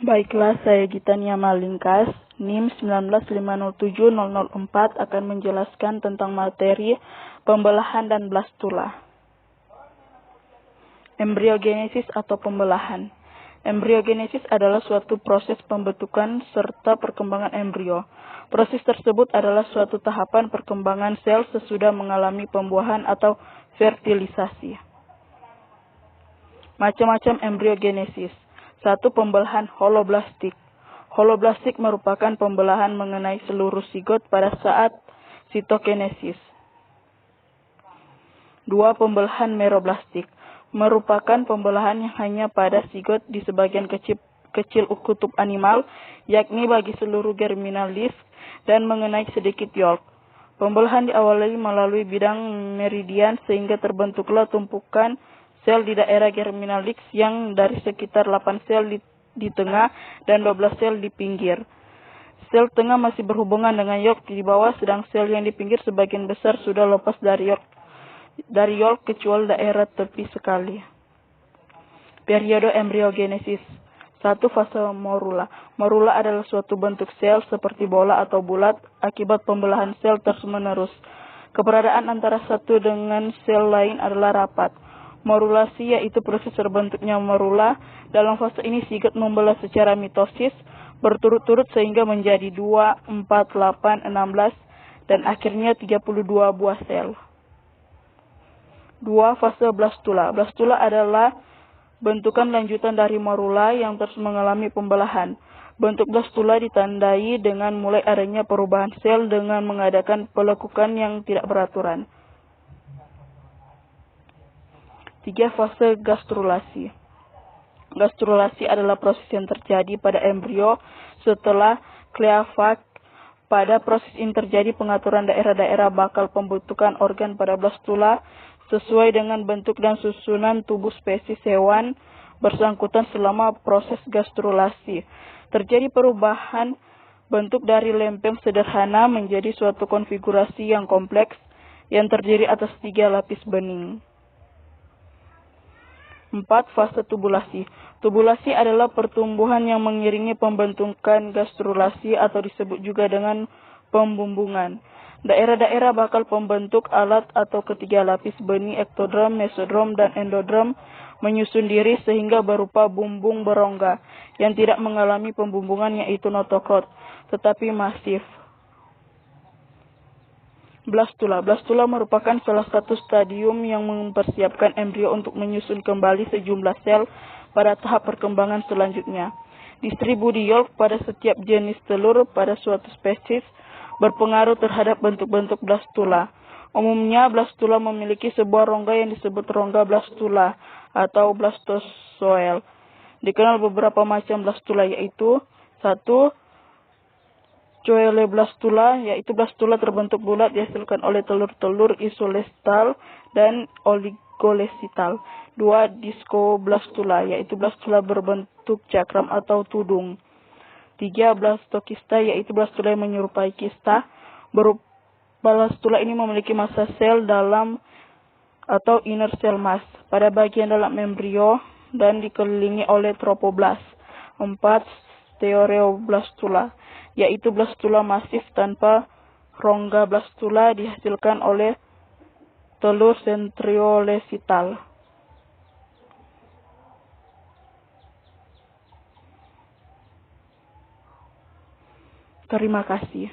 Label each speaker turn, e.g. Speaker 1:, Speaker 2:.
Speaker 1: Baiklah, saya Gitania Malingkas, NIM 19507-004 akan menjelaskan tentang materi pembelahan dan blastula. Embriogenesis atau pembelahan. Embriogenesis adalah suatu proses pembentukan serta perkembangan embrio. Proses tersebut adalah suatu tahapan perkembangan sel sesudah mengalami pembuahan atau fertilisasi. Macam-macam embriogenesis. 1. Pembelahan holoblastik. Holoblastik merupakan pembelahan mengenai seluruh sigot pada saat sitokinesis. 2. Pembelahan meroblastik. Merupakan pembelahan yang hanya pada sigot di sebagian kecil kutub animal, yakni bagi seluruh germinal disk dan mengenai sedikit yolk. Pembelahan diawali melalui bidang meridian sehingga terbentuklah tumpukan sel di daerah germinal disk yang dari sekitar 8 sel di tengah dan 12 sel di pinggir. Sel tengah masih berhubungan dengan yolk di bawah, sedang sel yang di pinggir sebagian besar sudah lepas dari yolk kecuali daerah tepi sekali. Periode embriogenesis. 1. Fase morula. Morula adalah suatu bentuk sel seperti bola atau bulat akibat pembelahan sel terus-menerus. Keberadaan antara satu dengan sel lain adalah rapat. Morulasi yaitu proses terbentuknya morula. Dalam fase ini sigot membelah secara mitosis berturut-turut sehingga menjadi 2, 4, 8, 16 dan akhirnya 32 buah sel. 2. Fase blastula. Blastula adalah bentukan lanjutan dari morula yang terus mengalami pembelahan. Bentuk blastula ditandai dengan mulai adanya perubahan sel dengan mengadakan pelekukan yang tidak beraturan. 3. Fase gastrulasi. Gastrulasi adalah proses yang terjadi pada embrio setelah kleafag. Pada proses ini terjadi pengaturan daerah-daerah bakal pembentukan organ pada blastula sesuai dengan bentuk dan susunan tubuh spesies hewan bersangkutan selama proses gastrulasi. Terjadi perubahan bentuk dari lempeng sederhana menjadi suatu konfigurasi yang kompleks yang terdiri atas 3 lapis bening. 4. Fase tubulasi. Tubulasi adalah pertumbuhan yang mengiringi pembentukan gastrulasi atau disebut juga dengan pembumbungan. Daerah-daerah bakal pembentuk alat atau ketiga lapis benih ektodrom, mesodrom, dan endodrom menyusun diri sehingga berupa bumbung berongga yang tidak mengalami pembumbungan yaitu notokrot, tetapi masif. Blastula. Blastula merupakan salah satu stadium yang mempersiapkan embrio untuk menyusun kembali sejumlah sel pada tahap perkembangan selanjutnya. Distribusi yolk pada setiap jenis telur pada suatu spesies berpengaruh terhadap bentuk-bentuk blastula. Umumnya, blastula memiliki sebuah rongga yang disebut rongga blastula atau blastozoel. Dikenal beberapa macam blastula yaitu 1. Coeloblastula, yaitu blastula terbentuk bulat dihasilkan oleh telur-telur isolestal dan oligolesital. 2. Discoblastula, yaitu blastula berbentuk cakram atau tudung. 3. Blastokista, yaitu blastula yang menyerupai kista. Blastula ini memiliki massa sel dalam atau inner cell mass pada bagian dalam embrio dan dikelilingi oleh tropoblast. 4. Stereoblastula, yaitu blastula masif tanpa rongga. Blastula dihasilkan oleh telur centriolesital. Terima kasih.